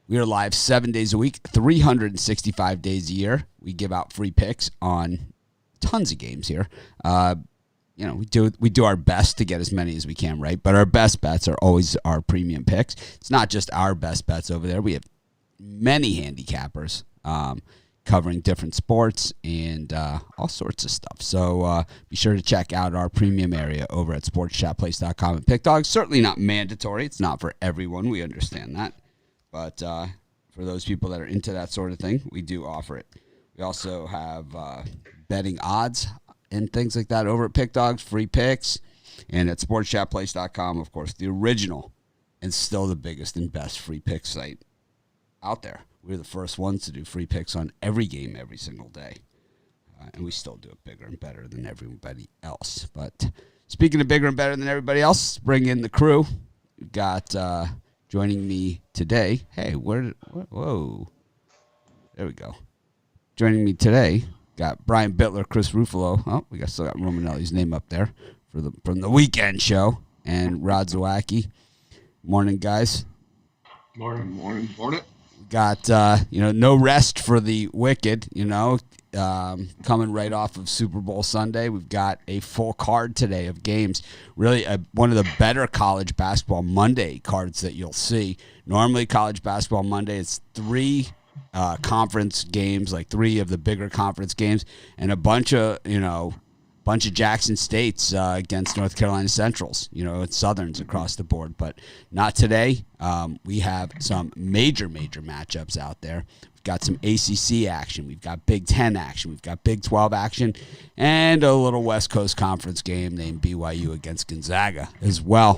We are live 7 days a week, 365 days a year. We give out free picks on tons of games here. We do our best to get as many as we can right, but our best bets are always our premium picks. It's not just our best bets over there. We have many handicappers covering different sports and all sorts of stuff. So be sure to check out our premium area over at sportschatplace.com and PickDogs. Certainly not mandatory. It's not for everyone. We understand that. But for those people that are into that sort of thing, we do offer it. We also have betting odds and things like that over at PickDogs, free picks, and at sportschatplace.com, of course, the original and still the biggest and best free pick site out there. We're the first ones to do free picks on every game every single day, and we still do it bigger and better than everybody else. But speaking of bigger and better than everybody else, bring in the crew. We've got joining me today. Hey, whoa. There we go. Joining me today, got Brian Bittler, Chris Ruffalo. Oh, we still got Romanelli's name up there from the weekend show, and Rod Zawacki. Morning, guys. Morning. Got no rest for the wicked. Coming right off of Super Bowl Sunday, we've got a full card today of games. Really, one of the better college basketball Monday cards that you'll see. Normally, college basketball Monday, it's three conference games, like three of the bigger conference games, and a bunch of Jackson States against North Carolina Centrals. It's Southerns across the board, but not today. We have some major matchups out there. We've got some ACC action. We've got Big Ten action. We've got Big 12 action, and a little West Coast Conference game named BYU against Gonzaga as well.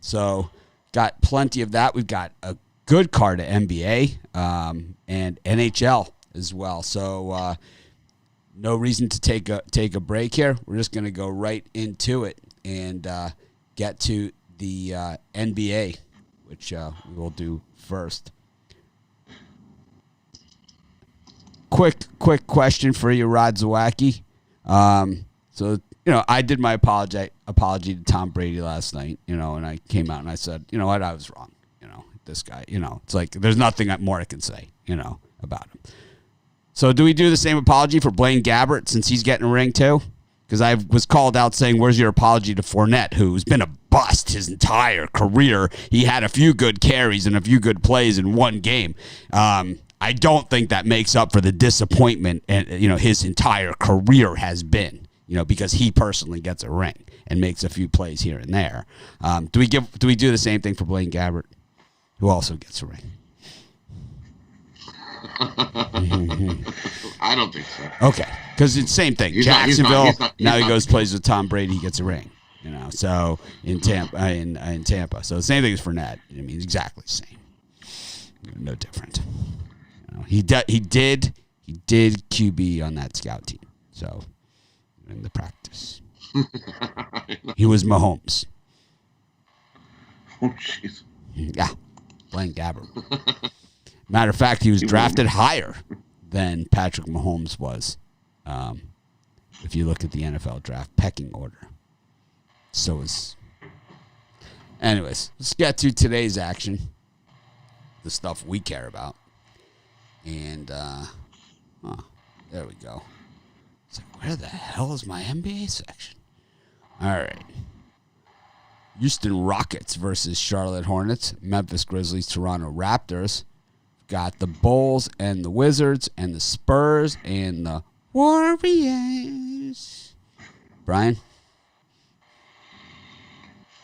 So got plenty of that. We've got a good card of NBA and NHL as well. So no reason to take a break here. We're just going to go right into it and get to the NBA, which we will do first. Quick question for you, Rod Zawacki. I did my apology to Tom Brady last night, and I came out and I said, you know what, I was wrong. This guy, it's like there's nothing more I can say, about him. So do we do the same apology for Blaine Gabbert since he's getting a ring too? Because I was called out saying, where's your apology to Fournette, who's been a bust his entire career? He had a few good carries and a few good plays in one game. I don't think that makes up for the disappointment and his entire career has been, because he personally gets a ring and makes a few plays here and there. Do we do the same thing for Blaine Gabbert, who also gets a ring? I don't think so. Okay, because it's the same thing. Jacksonville. Now he goes plays with Tom Brady. He gets a ring. So in Tampa, in Tampa. So the same thing as Fournette. I mean, exactly the same. No different. He did QB on that scout team. So in the practice, he was Mahomes. Oh jeez. Yeah, Blaine Gabbert. Matter of fact, he was drafted higher than Patrick Mahomes was. If you look at the NFL draft pecking order. Anyways, let's get to today's action. The stuff we care about. And, there we go. It's like, where the hell is my NBA section? All right. Houston Rockets versus Charlotte Hornets. Memphis Grizzlies, Toronto Raptors. Got the Bulls and the Wizards and the Spurs and the Warriors. Brian?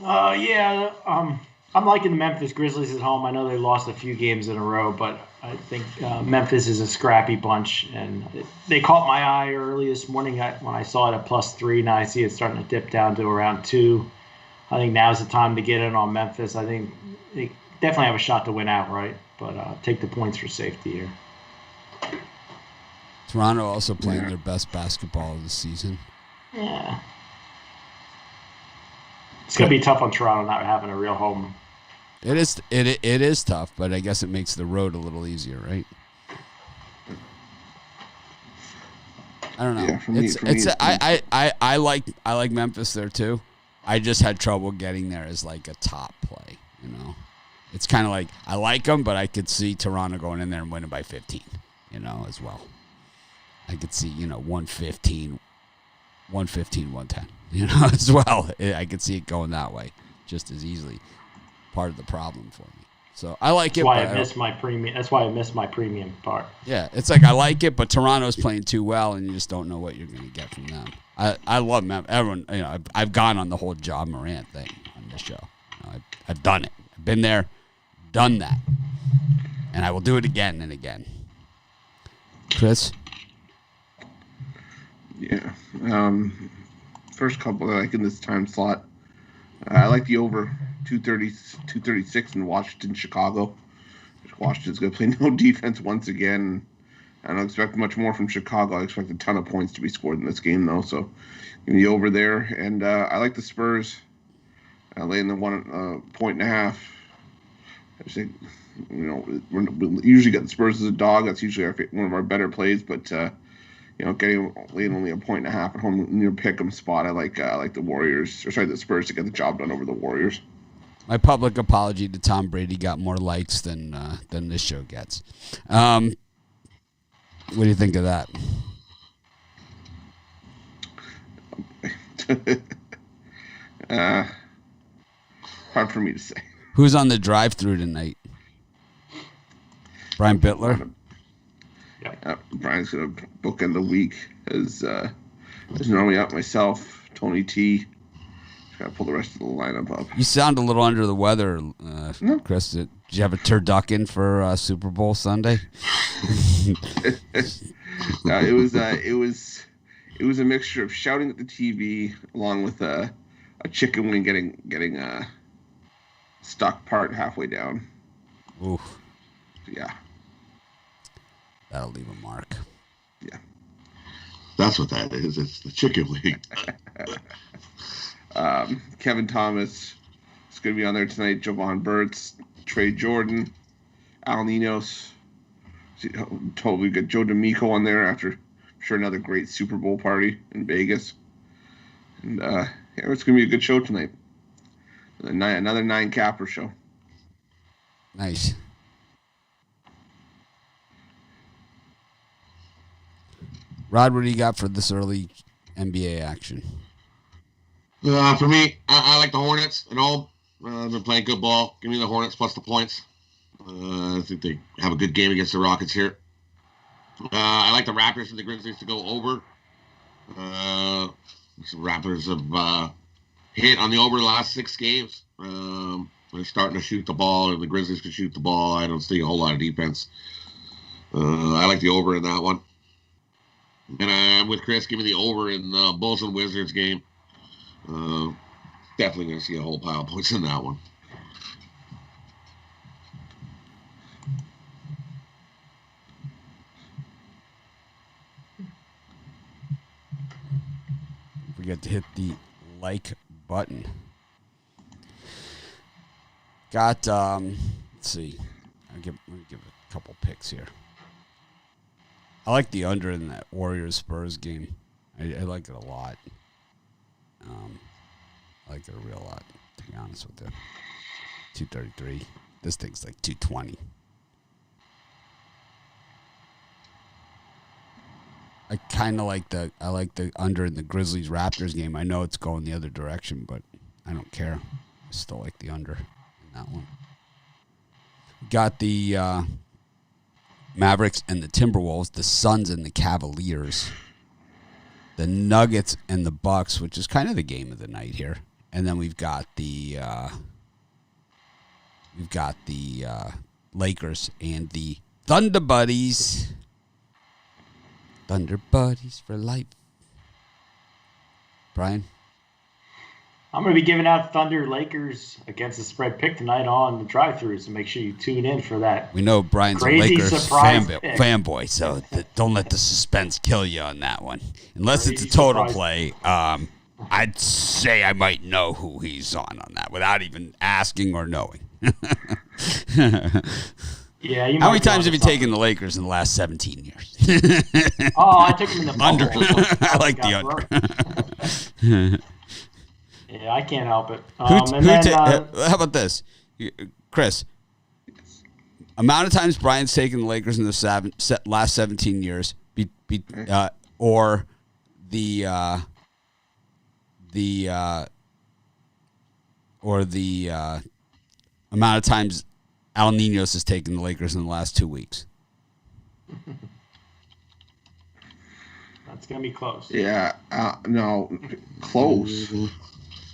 I'm liking the Memphis Grizzlies at home. I know they lost a few games in a row, but I think Memphis is a scrappy bunch. And they caught my eye early this morning when I saw it at +3. Now I see it starting to dip down to around 2. I think now's the time to get in on Memphis. I think they definitely have a shot to win outright. But take the points for safety here. Toronto also playing their best basketball of the season. Yeah. It's going to be tough on Toronto not having a real home. It is tough, but I guess it makes the road a little easier, right? I don't know. Yeah, I like Memphis there too. I just had trouble getting there as like a top play, It's kind of like I like them, but I could see Toronto going in there and winning by 15, as well. I could see, 115, 110, as well. I could see it going that way just as easily. Part of the problem for me. So I like it. That's why I missed my premium. That's why I missed my premium part. Yeah, it's like I like it, but Toronto's playing too well, and you just don't know what you're going to get from them. I love them. Everyone, I've gone on the whole Ja Morant thing on this show. I've done it. I've been there, done that, and I will do it again and again. Chris? Yeah. First couple I like in this time slot. I like the over 236 in Washington, Chicago. Washington's going to play no defense once again. I don't expect much more from Chicago. I expect a ton of points to be scored in this game, though. So give me the over there. And I like the Spurs. Laying the 1.5. I just think, we usually get the Spurs as a dog. That's usually one of our better plays. But, laying only a 1.5 at home near pick'em spot. I like the Warriors, the Spurs to get the job done over the Warriors. My public apology to Tom Brady got more likes than this show gets. What do you think of that? Hard for me to say. Who's on the drive-through tonight? Brian Bittler? Brian's going to bookend the week as normally out myself, Tony T. Got to pull the rest of the lineup up. You sound a little under the weather, No. Chris. Did you have a turducken for Super Bowl Sunday? It was a mixture of shouting at the TV along with a chicken wing getting stuck part halfway down. Ooh. Yeah. That'll leave a mark. Yeah. That's what that is. It's the chicken wing. Kevin Thomas is going to be on there tonight. Jovan Burtz, Trey Jordan, Al Ninos. Totally got Joe D'Amico on there after, I'm sure, another great Super Bowl party in Vegas. And it's going to be a good show tonight. Another 9-capper show. Nice. Rod, what do you got for this early NBA action? For me, I like the Hornets at home. They've been playing good ball. Give me the Hornets plus the points. I think they have a good game against the Rockets here. I like the Raptors and the Grizzlies to go over. The Raptors have hit on the over the last 6 games. They're starting to shoot the ball, and the Grizzlies can shoot the ball. I don't see a whole lot of defense. I like the over in that one. And I'm with Chris. Give me the over in the Bulls and Wizards game. Definitely going to see a whole pile of points in that one. Forget to hit the like button. Got, let's see. Let me give a couple picks here. I like the under in that Warriors-Spurs game. I like it a lot. I like it a real lot, to be honest with you. 233. This thing's like 220. I kind of like the under in the Grizzlies-Raptors game. I know it's going the other direction, but I don't care. I still like the under in that one. Got the Mavericks and the Timberwolves, the Suns and the Cavaliers, the Nuggets and the Bucks, which is kind of the game of the night here. And then we've got the Lakers and the Thunder Buddies. Thunder Buddies for life. Brian? I'm going to be giving out Thunder Lakers against the spread pick tonight on the drive-thru, so make sure you tune in for that. We know Brian's a Crazy Lakers surprise pick. fanboy, so don't let the suspense kill you on that one. Unless Crazy it's a total surprise. play, I'd say I might know who he's on that without even asking or knowing. Yeah, you How might many be times onto have you something. taken the Lakers in the last 17 years? Oh, I took him in the Under. bubble. I like the under. Yeah, I can't help it. How about this? Chris, amount of times Brian's taken the Lakers in the last 17 years, or the amount of times Al Ninos has taken the Lakers in the last 2 weeks. That's going to be close. Yeah, no, close.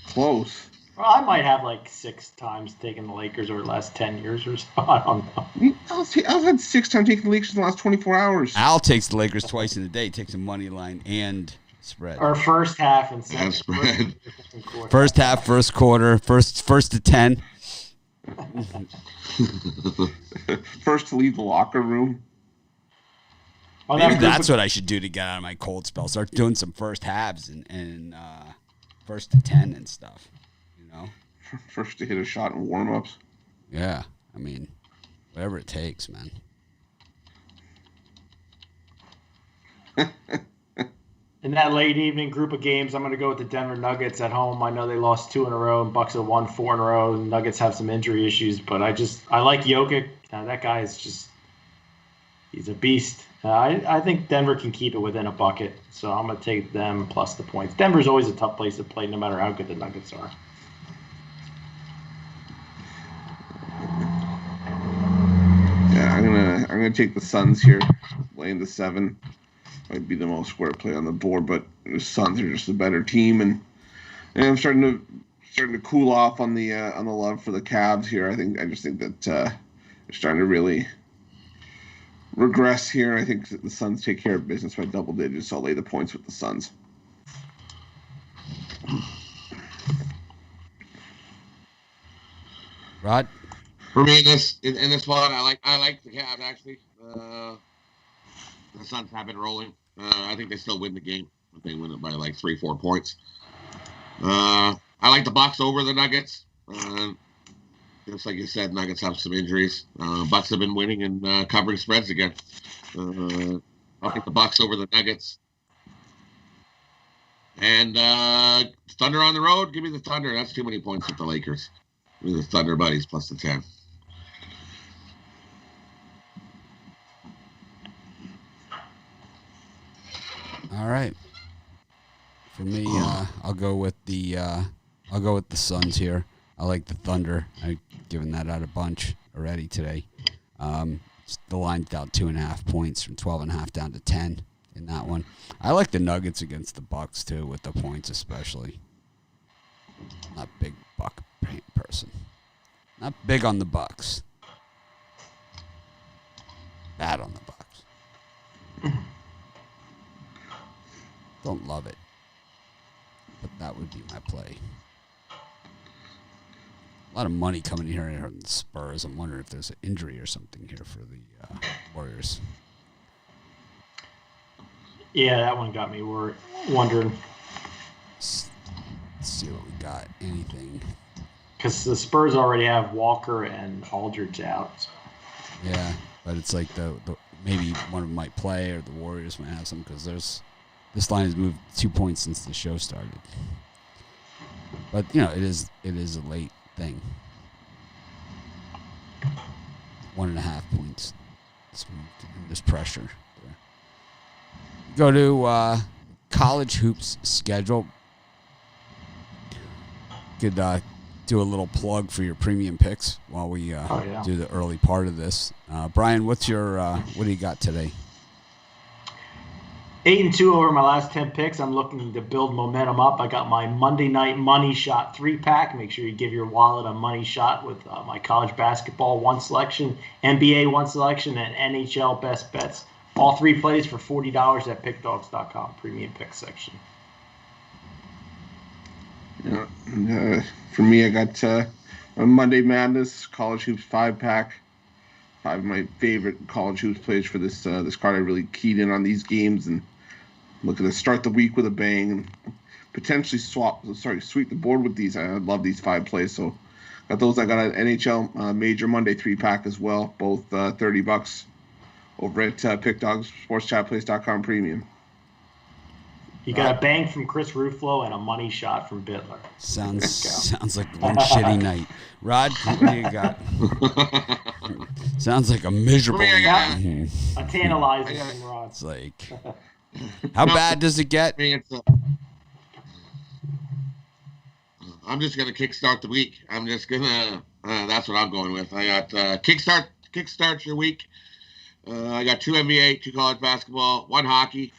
Close. Well, I might have like 6 times taken the Lakers over the last 10 years or so. I don't know. I've had 6 times taking the Lakers in the last 24 hours. Al takes the Lakers twice in a day, takes a money line and spread. Or first half and second. Spread. First half, first quarter, first to 10. First to leave the locker room. Well, Maybe that's what I should do to get out of my cold spell. Start doing some first halves and first to 10 and stuff. You know? First to hit a shot in warm-ups. Yeah. I mean, whatever it takes, man. In that late evening group of games, I'm going to go with the Denver Nuggets at home. I know they lost 2 in a row, and Bucks have won 4 in a row. And Nuggets have some injury issues, but I like Jokic. That guy is he's a beast. I think Denver can keep it within a bucket, so I'm going to take them plus the points. Denver's always a tough place to play, no matter how good the Nuggets are. Yeah, I'm gonna take the Suns here, laying the 7. Might be the most square play on the board, but the Suns are just a better team, and I'm starting to cool off on the love for the Cavs here. I just think that they're starting to really regress here. I think that the Suns take care of business by double digits. So I'll lay the points with the Suns. Rod? For me, in this one, I like the Cavs actually. The Suns have been rolling. I think they still win the game. They win it by like 3-4 points. I like the Bucks over the Nuggets. Just like you said, Nuggets have some injuries. Bucks have been winning and covering spreads again. I'll take the Bucks over the Nuggets. And Thunder on the road. Give me the Thunder. That's too many points with the Lakers. Give me the Thunder buddies plus the 10. All right. For me, I'll go with the Suns here. I like the Thunder. I've given that out a bunch already today. The line's down 2.5 points from 12.5 down to 10 in that one. I like the Nuggets against the Bucks too, with the points especially. Not a big Buck person. Not big on the Bucks. Bad on the Bucks. Don't love it, but that would be my play. A lot of money coming here in the Spurs. I'm wondering if there's an injury or something here for the Warriors. Yeah, that one got me wondering. Let's see what we got. Anything? Because the Spurs already have Walker and Aldridge out. So. Yeah, but it's like the maybe one of them might play, or the Warriors might have some, because this line has moved 2 points since the show started. But it is a late thing. 1.5 points. There's pressure there. Go to college hoops schedule. Could do a little plug for your premium picks while we do the early part of this. Brian, what do you got today? 8-2 over my last 10 picks. I'm looking to build momentum up. I got my Monday night money shot 3-pack. Make sure you give your wallet a money shot with my college basketball 1 selection, NBA 1 selection, and NHL best bets. All 3 plays for $40 at pickdogs.com, premium pick section. Yeah, for me, I got a Monday Madness College Hoops 5-pack. 5 of my favorite college hoops plays for this card. I really keyed in on these games and looking to start the week with a bang and potentially sweep the board with these. I love these 5 plays. So got those. I got an NHL Major Monday 3-pack as well, both $30 over at PickDogsSportsChatPlace.com premium. You got a bang from Chris Ruffalo and a money shot from Bittler. Sounds like one shitty night. Rod, what do you got? Sounds like a miserable night. A tantalizing from Rod. It's like, how bad does it get? I'm just gonna kickstart the week. I'm just gonna. That's what I'm going with. I got kickstart your week. I got 2 NBA, 2 college basketball, 1 hockey.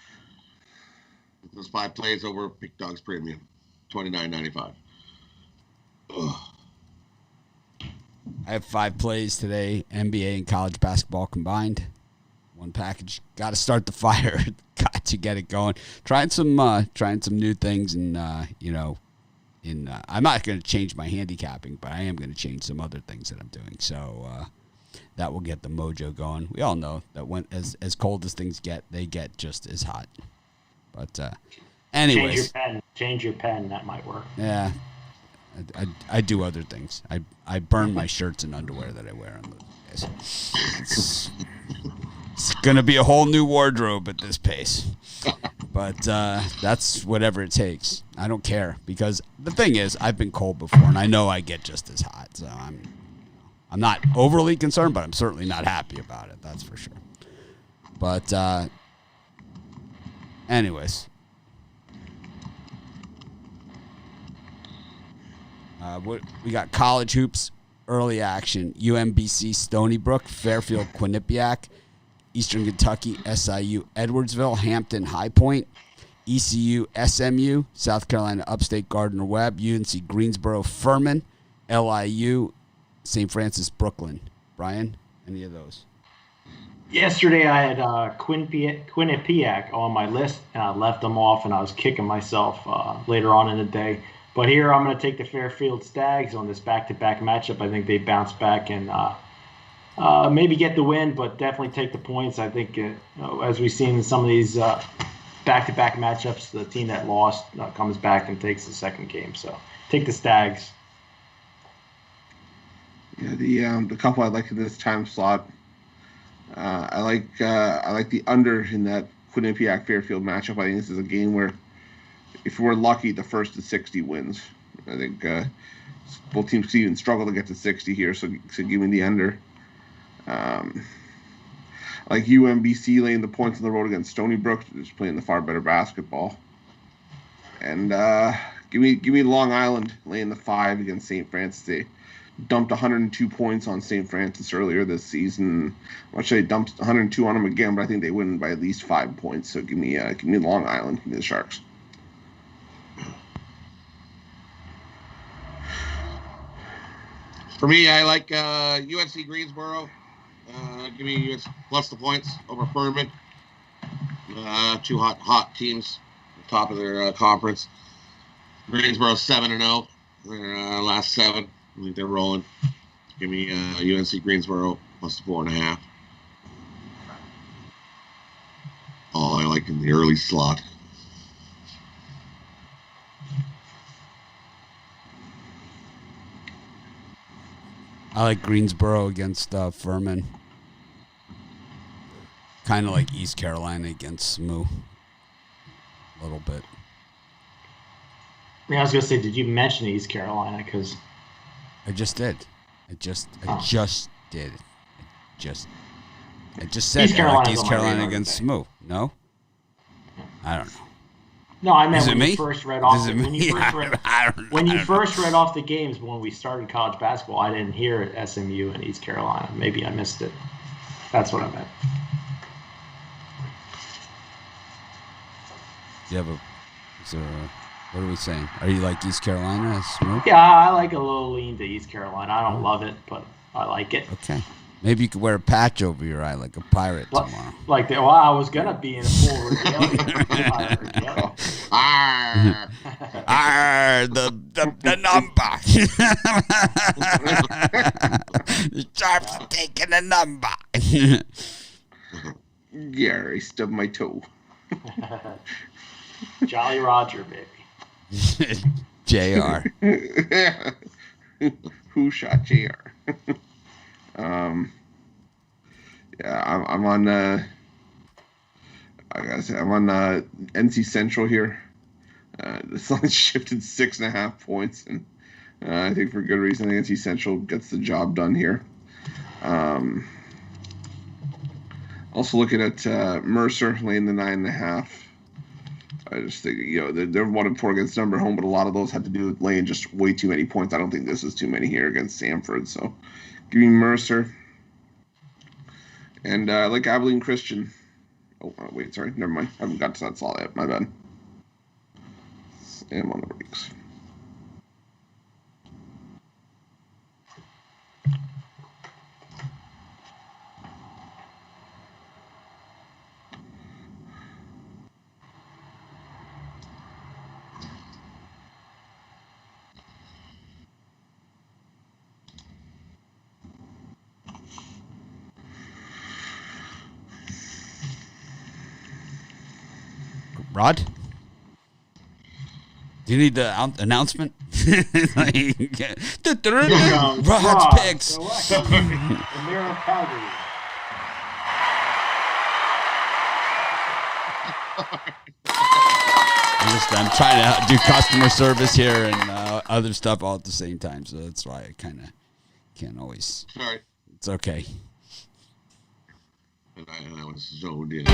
Those 5 plays over Big Dogs Premium, $29.95. I have 5 plays today, NBA and college basketball combined. 1 package. Got to start the fire. Got to get it going. Trying some new things, and I'm not going to change my handicapping, but I am going to change some other things that I'm doing. So that will get the mojo going. We all know that when as cold as things get, they get just as hot. But anyways, change your pen. That might work. Yeah, I do other things. I burn my shirts and underwear that I wear on those days. It's gonna be a whole new wardrobe at this pace. But that's whatever it takes. I don't care, because the thing is, I've been cold before, and I know I get just as hot. So I'm not overly concerned, but I'm certainly not happy about it. That's for sure. But anyways, we got college hoops early action. UMBC Stony Brook, Fairfield Quinnipiac, Eastern Kentucky SIU Edwardsville, Hampton High Point, ECU SMU, South Carolina Upstate Gardner Webb, UNC Greensboro Furman, LIU St. Francis Brooklyn. Brian, any of those? Yesterday I had Quinnipiac on my list, and I left them off, and I was kicking myself later on in the day. But here I'm going to take the Fairfield Stags on this back-to-back matchup. I think they bounce back and maybe get the win, but definitely take the points. I think, as we've seen in some of these back-to-back matchups, the team that lost comes back and takes the second game. So take the Stags. Yeah, the couple I like in this time slot. I like the under in that Quinnipiac Fairfield matchup. I think this is a game where, if we're lucky, the first to 60 wins. I think both teams even struggle to get to 60 here, so give me the under. I like UMBC laying the points on the road against Stony Brook, just playing the far better basketball. And give me Long Island laying the 5 against St. Francis. They dumped 102 points on St. Francis earlier this season. I'm not sure they dumped 102 on them again, but I think they win by at least 5 points. So give me Long Island, give me the Sharks. For me, I like UNC Greensboro. Give me UNC plus the points over Furman. 2 hot teams, top of their conference. Greensboro 7-0. Their last 7. I think they're rolling. Give me UNC Greensboro plus the 4.5. Oh, I like in the early slot. I like Greensboro against Furman. Kind of like East Carolina against SMU. A little bit. Yeah, I was going to say, did you mention East Carolina? Because I just did. I just did. I just said I like East Carolina against SMU. No? I don't know. No, I meant when you first read off the games when we started college basketball. I didn't hear SMU and East Carolina. Maybe I missed it. That's what I meant. What are we saying? Are you like East Carolina? SMU? Yeah, I like a little lean to East Carolina. I don't love it, but I like it. Okay. Maybe you could wear a patch over your eye like a pirate tomorrow. Like that. Well, I was gonna be in a full regalia. The number. The Sharps are taking the number. Yeah, I stubbed my toe. Jolly Roger, baby. JR. Who shot JR? Yeah, I'm on I gotta say, I'm on NC Central here. This line shifted 6.5 points, and I think for good reason. I think NC Central gets the job done here. Also looking at Mercer laying the 9.5. I just think, they're 1-4 against number home, but a lot of those had to do with laying just way too many points. I don't think this is too many here against Sanford. So give me Mercer. And I like Abilene Christian. Oh, wait, sorry. Never mind. I haven't got to that slot yet. My bad. I'm on the brakes. Rod? Do you need the announcement? Rod's picks. The mayor of Calgary. I'm trying to do customer service here and other stuff all at the same time, so that's why I kind of can't always. Sorry. It's okay. And I was zoned in.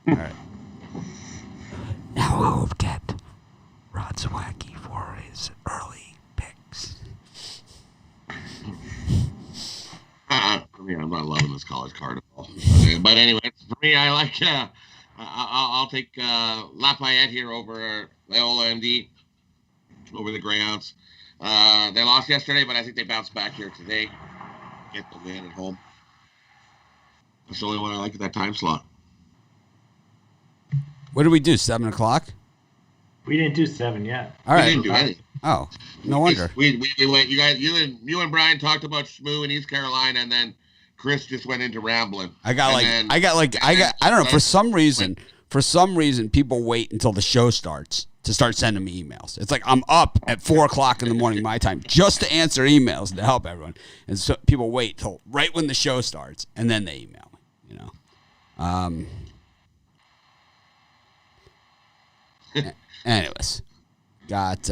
All right. Now we'll get Rod Zwacky for his early picks. For me, I'm not loving this college card at all. But anyway, for me, I like. I'll take Lafayette here over Loyola MD over the Greyhounds. They lost yesterday, but I think they bounced back here today. Get the win at home. That's the only one I like at that time slot. What did we do? 7 o'clock? We didn't do 7 yet. All right. We didn't do anything. Oh, no wonder. We went. You and Brian talked about Shmoo in East Carolina, and then Chris just went into rambling. I don't know, for some reason people wait until the show starts to start sending me emails. It's like I'm up at 4 o'clock in the morning my time just to answer emails and to help everyone. And so people wait till right when the show starts and then they email me, Anyways, got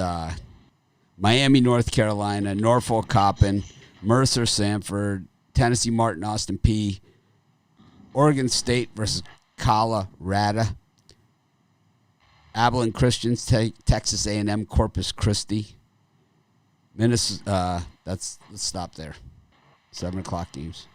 Miami, North Carolina, Norfolk, Coppin, Mercer, Sanford, Tennessee, Martin, Austin P, Oregon State versus Colorado, Abilene Christians, Texas A&M, Corpus Christi, Minnesota. Let's stop there. 7 o'clock games.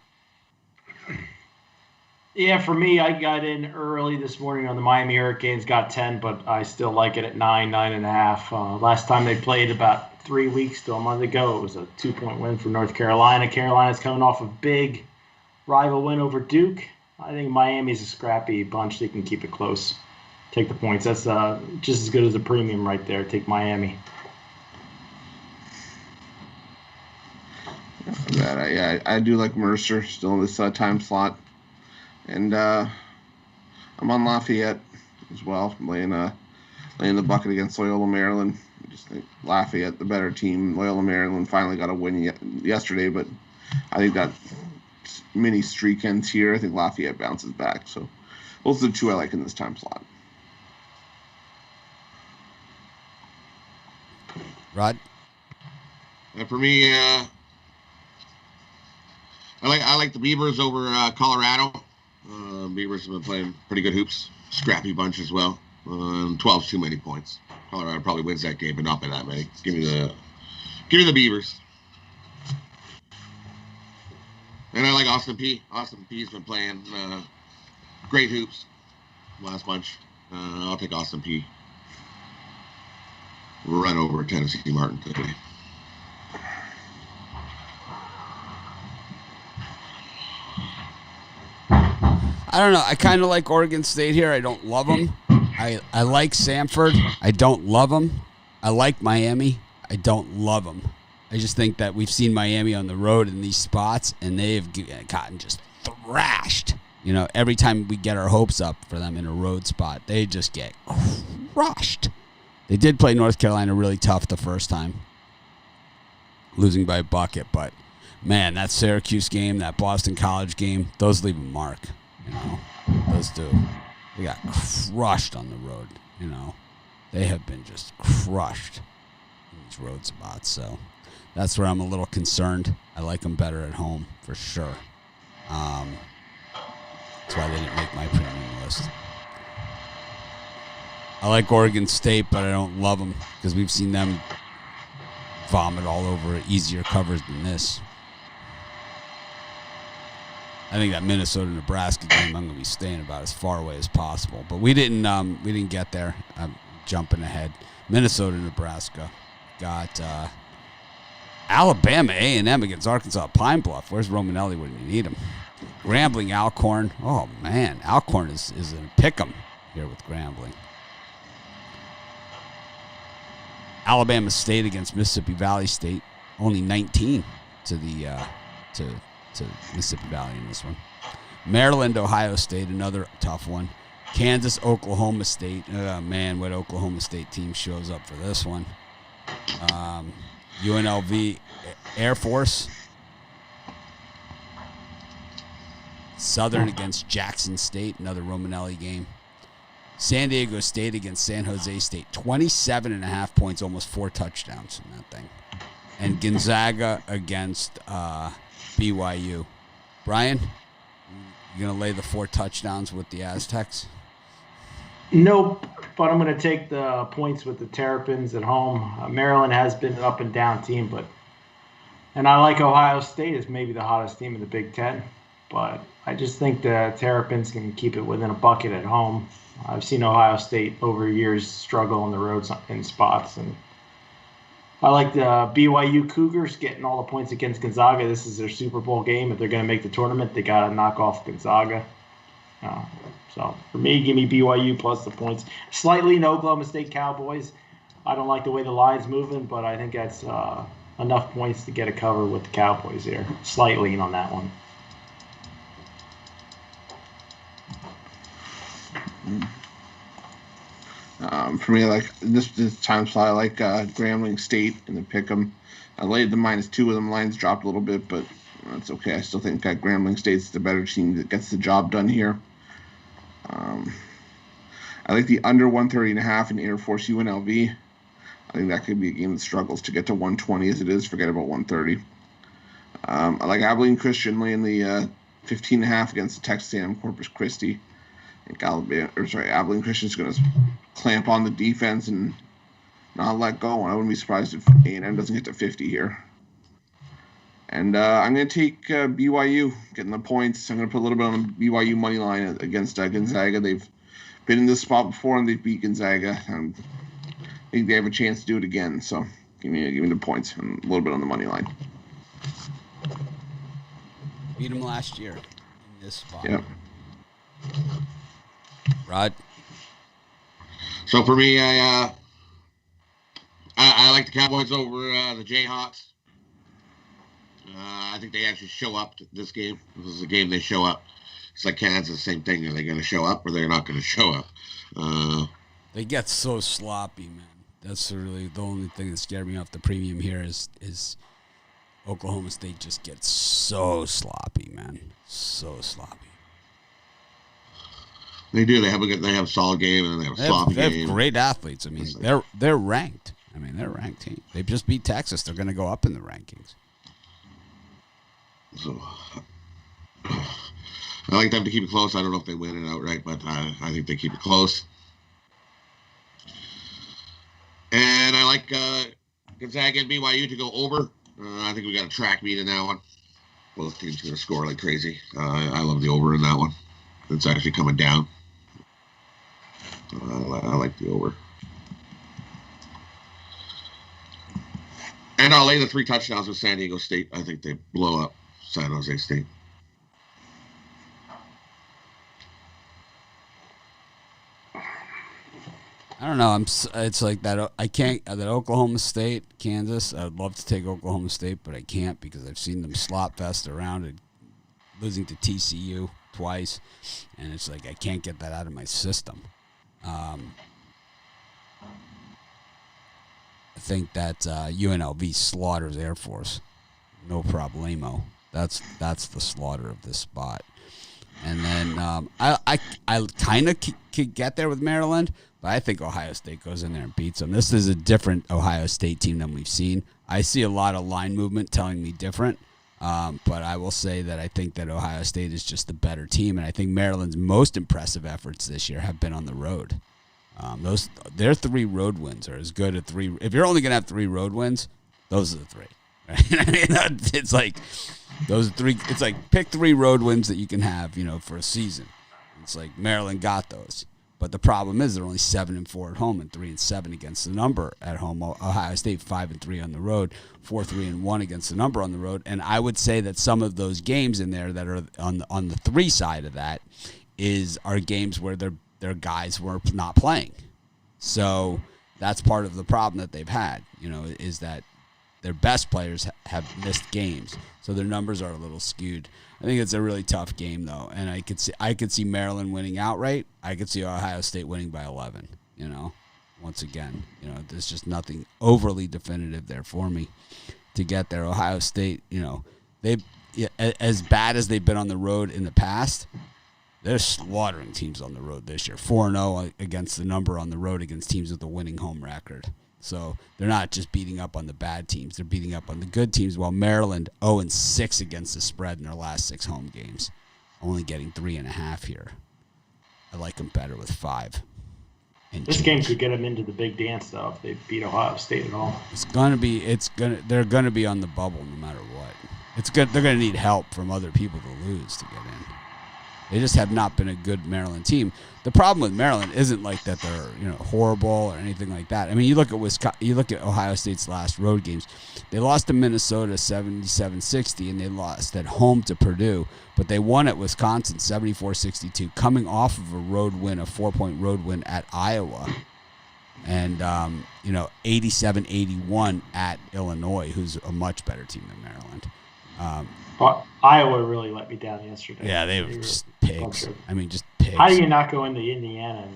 Yeah, for me, I got in early this morning on the Miami Hurricanes, got 10, but I still like it at 9.5. Last time they played about 3 weeks to a month ago, it was a 2-point win for North Carolina. Carolina's coming off a big rival win over Duke. I think Miami's a scrappy bunch. They can keep it close. Take the points. That's just as good as a premium right there. Take Miami. I do like Mercer still in this time slot. And I'm on Lafayette as well. I'm laying the bucket against Loyola Maryland. I just think Lafayette, the better team. Loyola Maryland finally got a win yesterday, but I think that mini streak ends here. I think Lafayette bounces back. So those are the two I like in this time slot. Rod? And for me, I like the Beavers over Colorado. Beavers have been playing pretty good hoops. Scrappy bunch as well. 12's too many points. Colorado probably wins that game, but not by that many. Give me the Beavers. And I like Austin P. Austin P's been playing great hoops last bunch. I'll take Austin P. Run over Tennessee Martin today. I don't know. I kind of like Oregon State here. I don't love them. I like Sanford. I don't love them. I like Miami. I don't love them. I just think that we've seen Miami on the road in these spots, and they've gotten just thrashed. Every time we get our hopes up for them in a road spot, they just get crushed. They did play North Carolina really tough the first time, losing by a bucket, but Man, that Syracuse game, that Boston College game, those leave a mark. Those do. They got crushed on the road. They have been just crushed in these road spots. So that's where I'm a little concerned. I like them better at home for sure. That's why they didn't make my premium list. I like Oregon State, but I don't love them because we've seen them vomit all over easier covers than this. I think that Minnesota-Nebraska game, I'm going to be staying about as far away as possible. But we didn't get there. I'm jumping ahead. Minnesota-Nebraska got Alabama A&M against Arkansas Pine Bluff. Where's Romanelli when you need him? Grambling Alcorn. Oh, man. Alcorn is in a pick'em here with Grambling. Alabama State against Mississippi Valley State. Only 19 to the to Mississippi Valley in this one. Maryland, Ohio State, another tough one. Kansas, Oklahoma State. Oh, man, what Oklahoma State team shows up for this one? UNLV, Air Force. Southern against Jackson State, another Romanelli game. San Diego State against San Jose State. 27.5 points, almost 4 touchdowns in that thing. And Gonzaga against BYU. Brian, you going to lay the 4 touchdowns with the Aztecs? Nope, but I'm going to take the points with the Terrapins at home. Maryland has been an up-and-down team, and I like Ohio State as maybe the hottest team in the Big Ten, but I just think the Terrapins can keep it within a bucket at home. I've seen Ohio State over years struggle on the road in spots, and I like the BYU Cougars getting all the points against Gonzaga. This is their Super Bowl game. If they're going to make the tournament, they got to knock off Gonzaga. So for me, give me BYU plus the points. Slightly in Oklahoma State Cowboys. I don't like the way the line's moving, but I think that's enough points to get a cover with the Cowboys here. Slightly in on that one. For me, I like this time slot. I like Grambling State in the pick'em. I laid the -2 of them. Lines dropped a little bit, but that's okay. I still think Grambling State's the better team that gets the job done here. I like the under 130.5 in Air Force UNLV. I think that could be a game that struggles to get to 120 as it is. Forget about 130. I like Abilene Christian laying the 15.5 against Texas A&M Corpus Christi. I think Abilene Christian's going to clamp on the defense and not let go. I wouldn't be surprised if A&M doesn't get to 50 here. And I'm going to take BYU getting the points. I'm going to put a little bit on the BYU money line against Gonzaga. They've been in this spot before and they've beat Gonzaga. I think they have a chance to do it again. So give me the points and a little bit on the money line. Beat them last year in this spot. Yep. Rod? So for me, I like the Cowboys over the Jayhawks. I think they actually show up to this game. This is a game they show up. It's like Kansas, same thing. Are they going to show up or they're not going to show up? They get so sloppy, man. That's really the only thing that scared me off the premium here is Oklahoma State just gets so sloppy, man. So sloppy. They do. They have a solid game and they have a sloppy game. They have great athletes. I mean, they're ranked. I mean, they're a ranked team. They just beat Texas. They're going to go up in the rankings. So I like them to keep it close. I don't know if they win it outright, but I think they keep it close. And I like Gonzaga and BYU to go over. I think we got a track meet in that one. Both teams going to score like crazy. I love the over in that one. It's actually coming down. I like the over. And I'll lay the 3 touchdowns with San Diego State. I think they blow up San Jose State. I don't know. It's like that. I can't. That Oklahoma State, Kansas. I'd love to take Oklahoma State, but I can't because I've seen them slop fest around and losing to TCU twice, and it's like I can't get that out of my system. I think that UNLV slaughters Air Force. No problemo. That's the slaughter of this spot. And then I kind of could get there with Maryland, but I think Ohio State goes in there and beats them. This is a different Ohio State team than we've seen. I see a lot of line movement telling me different, but I will say that I think that Ohio State is just the better team, and I think Maryland's most impressive efforts this year have been on the road. Their 3 road wins are as good as 3. If you're only going to have 3 road wins, those are the 3. Right? I mean, it's like those 3. It's like pick 3 road wins that you can have, for a season. It's like Maryland got those, but the problem is they're only 7-4 at home and 3-7 against the number at home. Ohio State 5-3 on the road, 4-3-1 against the number on the road. And I would say that some of those games in there that are on the 3 side of that are games where their guys were not playing. So that's part of the problem that they've had. Is that their best players have missed games, so their numbers are a little skewed. I think it's a really tough game, though, and I could see Maryland winning outright. I could see Ohio State winning by 11. Once again, there's just nothing overly definitive there for me to get there. Ohio State, they as bad as they've been on the road in the past, they're slaughtering teams on the road this year. 4-0 against the number on the road against teams with a winning home record. So they're not just beating up on the bad teams. They're beating up on the good teams, while Maryland 0-6 against the spread in their last 6 home games, only getting 3.5 here. I like them better with 5. This game could get them into the big dance, though, if they beat Ohio State at all. They're gonna be on the bubble no matter what. They're gonna need help from other people to lose to get in. They just have not been a good Maryland team. The problem with Maryland isn't like that they're horrible or anything like that. I mean, you look at Ohio State's last road games. They lost to Minnesota 77-60, and they lost at home to Purdue, but they won at Wisconsin 74-62, coming off of a 4-point road win at Iowa, and 87-81 at Illinois, who's a much better team than Maryland. But Iowa really let me down yesterday. Yeah, they were just pigs. I mean, just pigs. How do you not go into Indiana?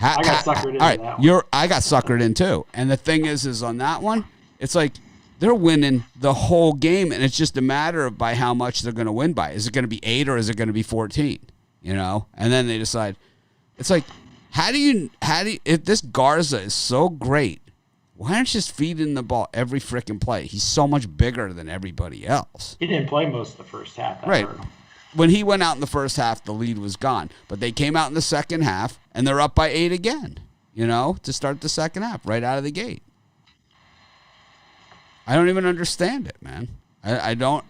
I got suckered into that one. I got suckered in too. And the thing is on that one, it's like they're winning the whole game, and it's just a matter of by how much they're going to win by. Is it going to be 8 or is it going to be 14? And then they decide. It's like, how do you if this Garza is so great, why aren't you just feeding the ball every freaking play? He's so much bigger than everybody else. He didn't play most of the first half. Right. When he went out in the first half, the lead was gone. But they came out in the second half, and they're up by 8 again, to start the second half right out of the gate. I don't even understand it, man. I don't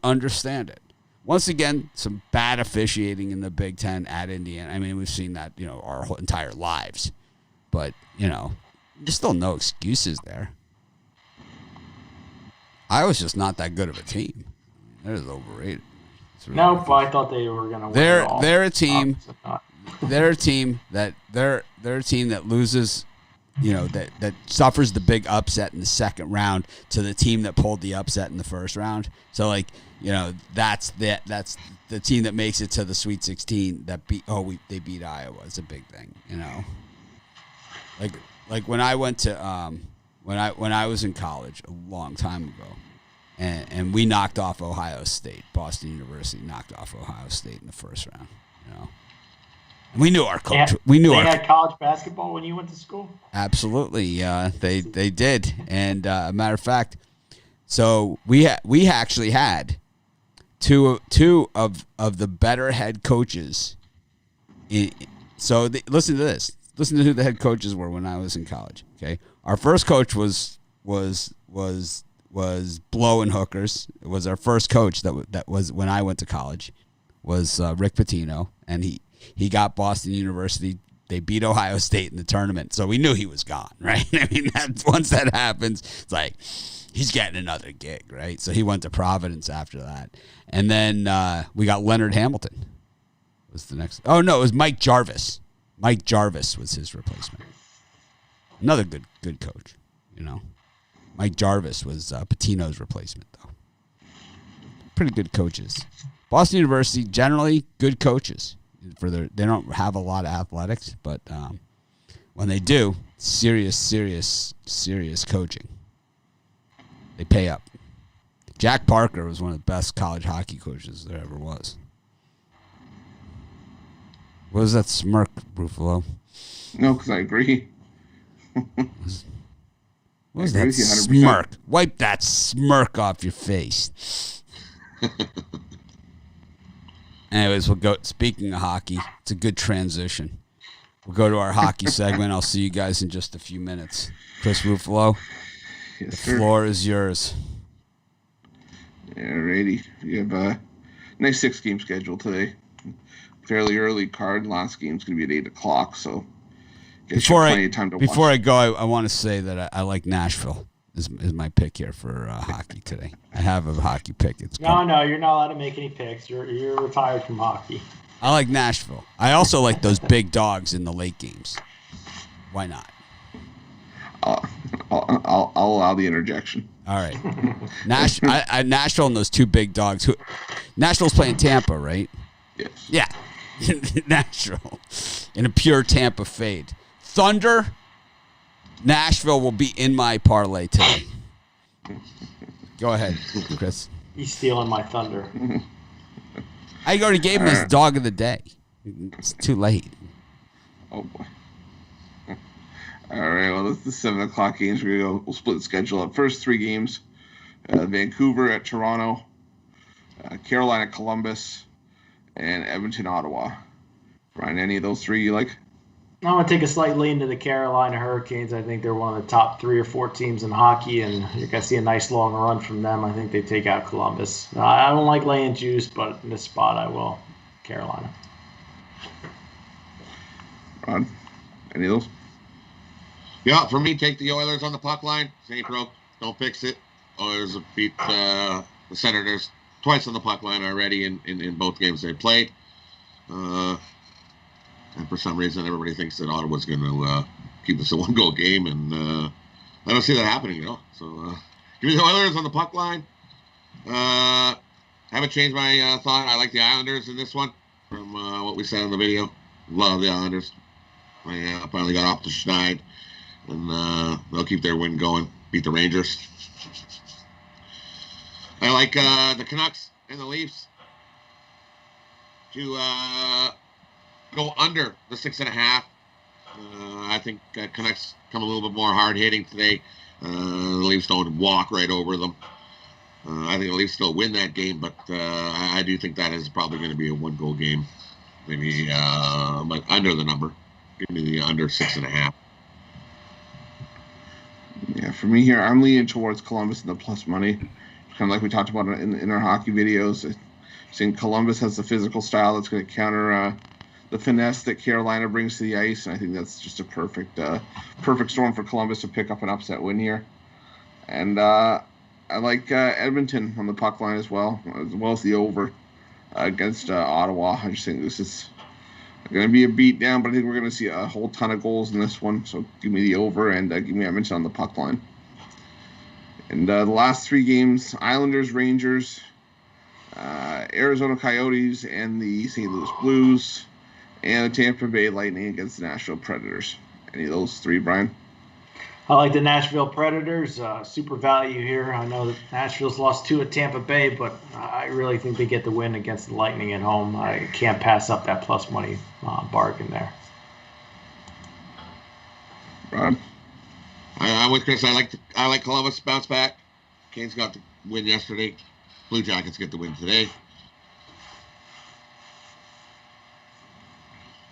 understand it. Once again, some bad officiating in the Big Ten at Indiana. I mean, we've seen that, our whole entire lives. But, there's still no excuses there. Iowa's just not that good of a team. They're just overrated. Really no, but I thought they were going to win. They're a team. They're a team that loses. That suffers the big upset in the second round to the team that pulled the upset in the first round. So that's the team that makes it to the Sweet 16 that they beat Iowa. It's a big thing. Like when I went to when I was in college a long time ago, and we knocked off Ohio State. Boston University knocked off Ohio State in the first round. And we knew our coach. They had college basketball when you went to school. Absolutely, they did. And a matter of fact, so we actually had two of the better head coaches. Listen to this. Listen to who the head coaches were when I was in college. Okay, our first coach was blowing hookers. It was our first coach that was when I went to college. Was Rick Pitino, and he got Boston University. They beat Ohio State in the tournament, so we knew he was gone, right? I mean, once that happens, it's like he's getting another gig, right? So he went to Providence after that, and then we got Leonard Hamilton. Was the next? Oh no, it was Mike Jarvis. Mike Jarvis was his replacement. Another good coach, Mike Jarvis was Pitino's replacement, though. Pretty good coaches. Boston University, generally good coaches. They don't have a lot of athletics, but when they do, serious coaching. They pay up. Jack Parker was one of the best college hockey coaches there ever was. What was that smirk, Ruffalo? No, because I agree. What was I agree that with you 100%. smirk? Wipe that smirk off your face. Anyways, we'll go. Speaking of hockey, it's a good transition. We'll go to our hockey segment. I'll see you guys in just a few minutes. Chris Ruffalo, Yes, the sir. floor is yours. Alrighty. You have a nice 6-game schedule today. Fairly early card. Last game's going to be at 8 o'clock, so guess you have plenty of time to Before watch. I go, I want to say that I like Nashville is my pick here for hockey today. I have a hockey pick. It's No, you're not allowed to make any picks. You're retired from hockey. I like Nashville. I also like those big dogs in the late games. Why not? I'll allow the interjection. All right. Nashville and those two big dogs. Nashville's playing Tampa, right? Yes. Yeah. Nashville. In a pure Tampa fade. Thunder, Nashville will be in my parlay today. Go ahead, Chris. He's stealing my thunder. I already gave him his dog of the day. It's too late. Oh boy. All right. Well, this is the 7 o'clock games. We'll split the schedule up. First 3 games: Vancouver at Toronto, Carolina, Columbus, and Edmonton, Ottawa. Brian, any of those 3 you like? I'm going to take a slight lean to the Carolina Hurricanes. I think they're one of the top 3 or 4 teams in hockey, and you're going to see a nice long run from them. I think they take out Columbus. I don't like laying juice, but in this spot I will. Carolina. Ron, any of those? Yeah, for me, take the Oilers on the puck line. St. Broke, don't fix it. Oilers have beat the Senators twice on the puck line already in both games they played. And for some reason, everybody thinks that Ottawa's going to keep this a 1-goal game, and I don't see that happening, So give me the Oilers on the puck line. Haven't changed my thought. I like the Islanders in this one from what we said in the video. Love the Islanders. I finally got off the schneid, and they'll keep their win going. Beat the Rangers. I like the Canucks and the Leafs to go under the 6.5. I think Canucks come a little bit more hard hitting today. The Leafs don't walk right over them. I think the Leafs still win that game, but I do think that is probably going to be a 1-goal game. Maybe but under the number. Give me the under 6.5. Yeah, for me here, I'm leaning towards Columbus and the plus money. Kind of like we talked about in our hockey videos. I think Columbus has the physical style that's going to counter the finesse that Carolina brings to the ice, and I think that's just a perfect storm for Columbus to pick up an upset win here. And I like Edmonton on the puck line as well as the over against Ottawa. I just think this is going to be a beatdown, but I think we're going to see a whole ton of goals in this one. So give me the over and give me Edmonton on the puck line. And the last 3 games: Islanders, Rangers, Arizona Coyotes, and the St. Louis Blues, and the Tampa Bay Lightning against the Nashville Predators. Any of those 3, Brian? I like the Nashville Predators. Super value here. I know that Nashville's lost 2 at Tampa Bay, but I really think they get the win against the Lightning at home. I can't pass up that plus money bargain there. Ron? I'm with Chris. I like Columbus bounce back. Canes got the win yesterday. Blue Jackets get the win today.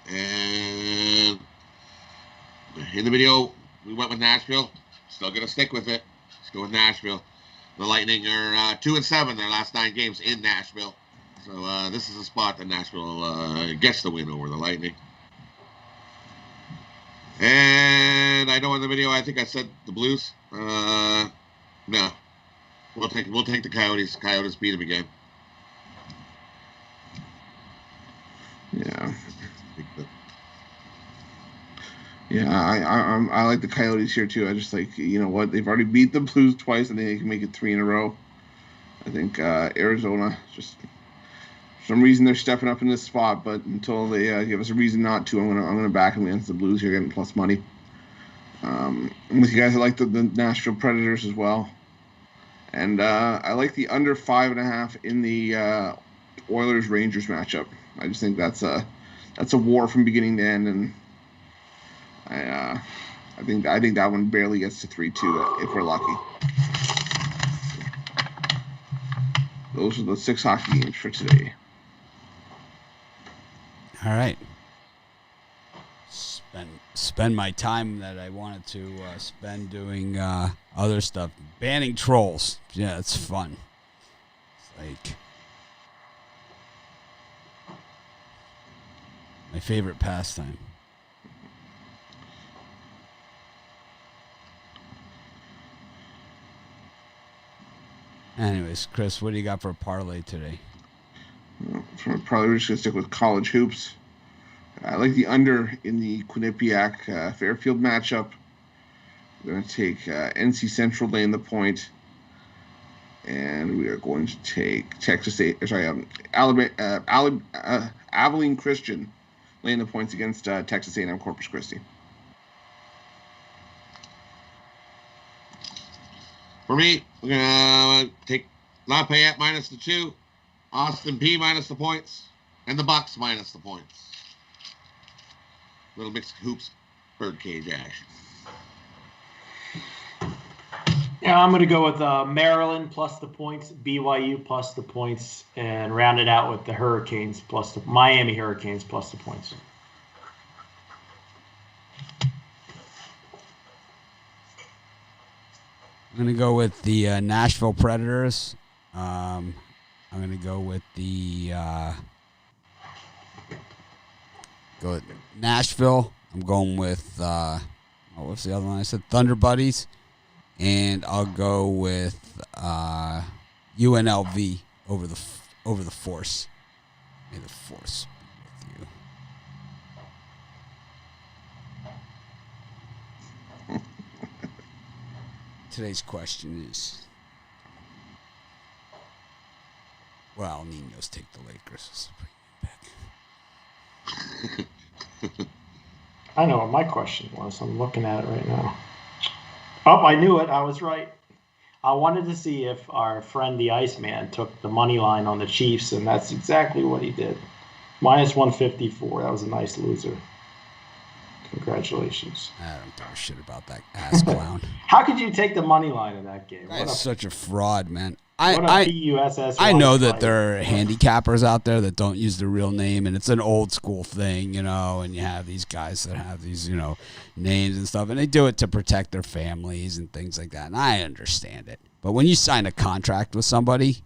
And in the video, we went with Nashville. Still going to stick with it. Let's go with Nashville. The Lightning are 2-7 their last 9 games in Nashville. So this is a spot that Nashville gets the win over the Lightning. And I know in the video, I think I said the Blues. No, we'll take the Coyotes. Coyotes beat them again. Yeah. Yeah, I like the Coyotes here too. I just like, you know what, they've already beat the Blues twice. I think they can make it 3 in a row. I think Arizona, just for some reason they're stepping up in this spot, but until they give us a reason not to, I'm gonna back them against the Blues here, getting plus money. With you guys, I like the Nashville Predators as well, And I like the under 5.5 in the Oilers Rangers matchup. I just think that's a war from beginning to end, and I think that one barely gets to 3-2 if we're lucky. Those are the 6 hockey games for today. All right. Spend my time that I wanted to spend doing other stuff. Banning trolls. Yeah, it's fun. It's like my favorite pastime. Anyways, Chris, what do you got for a parlay today? Probably just going to stick with college hoops. I like the under in the Quinnipiac Fairfield matchup. I'm going to take NC Central laying the point, and we are going to take Abilene Christian laying the points against Texas A&M Corpus Christi. For me, we're going to take Lafayette minus the 2, Austin P minus the points, and the Bucks minus the points. Little mixed hoops, birdcage action. Yeah, I'm going to go with Maryland plus the points, BYU plus the points, and round it out with the Hurricanes plus the Miami Hurricanes plus the points. I'm going to go with the Nashville Predators. I'm going to go with the Nashville. I'm going with what's the other one? I said Thunder Buddies, and I'll go with UNLV over the Force. May the Force be with you. Today's question is, well, Ninos take the Lakers. So bring it back. I know what my question was. I'm looking at it right now. Oh, I knew it. I was right. I wanted to see if our friend the Iceman took the money line on the Chiefs, and that's exactly what he did. Minus 154. That was a nice loser. Congratulations. I don't give a shit about that ass clown. How could you take the money line in that game? That's such a fraud, man. I know that there are handicappers out there that don't use their real name, and it's an old school thing, and you have these guys that have these, names and stuff, and they do it to protect their families and things like that, and I understand it. But when you sign a contract with somebody,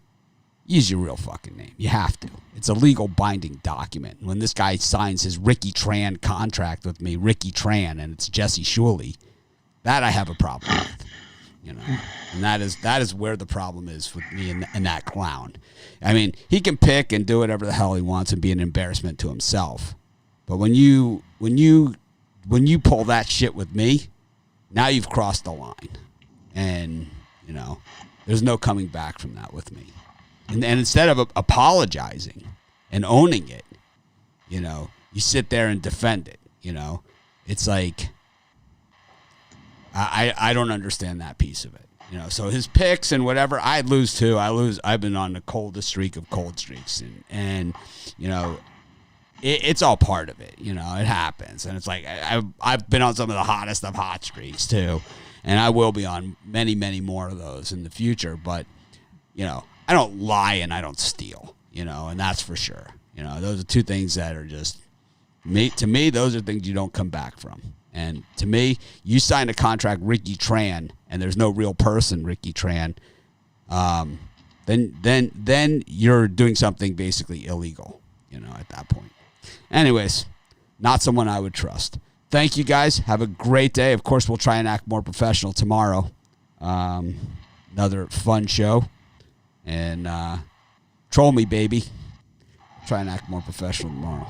use your real fucking name. You have to. It's a legal binding document. When this guy signs his Ricky Tran contract with me, Ricky Tran, and it's Jesse Shuley, that I have a problem with. And that is where the problem is with me and that clown. I mean, he can pick and do whatever the hell he wants and be an embarrassment to himself. But when you pull that shit with me, now you've crossed the line. And, there's no coming back from that with me. And instead of apologizing and owning it, you sit there and defend it. It's like, I don't understand that piece of it. So his picks and whatever, I'd lose too. I've been on the coldest streak of cold streaks, and it's all part of it. It happens, and it's like I've been on some of the hottest of hot streaks too, and I will be on many, many more of those in the future. But I don't lie and I don't steal. And that's for sure. Those are two things that are just to me. Those are things you don't come back from. And to me, you signed a contract, Ricky Tran, and there's no real person, Ricky Tran. Then you're doing something basically illegal, at that point. Anyways, not someone I would trust. Thank you guys. Have a great day. Of course, we'll try and act more professional tomorrow. Another fun show, and troll me, baby. Try and act more professional tomorrow.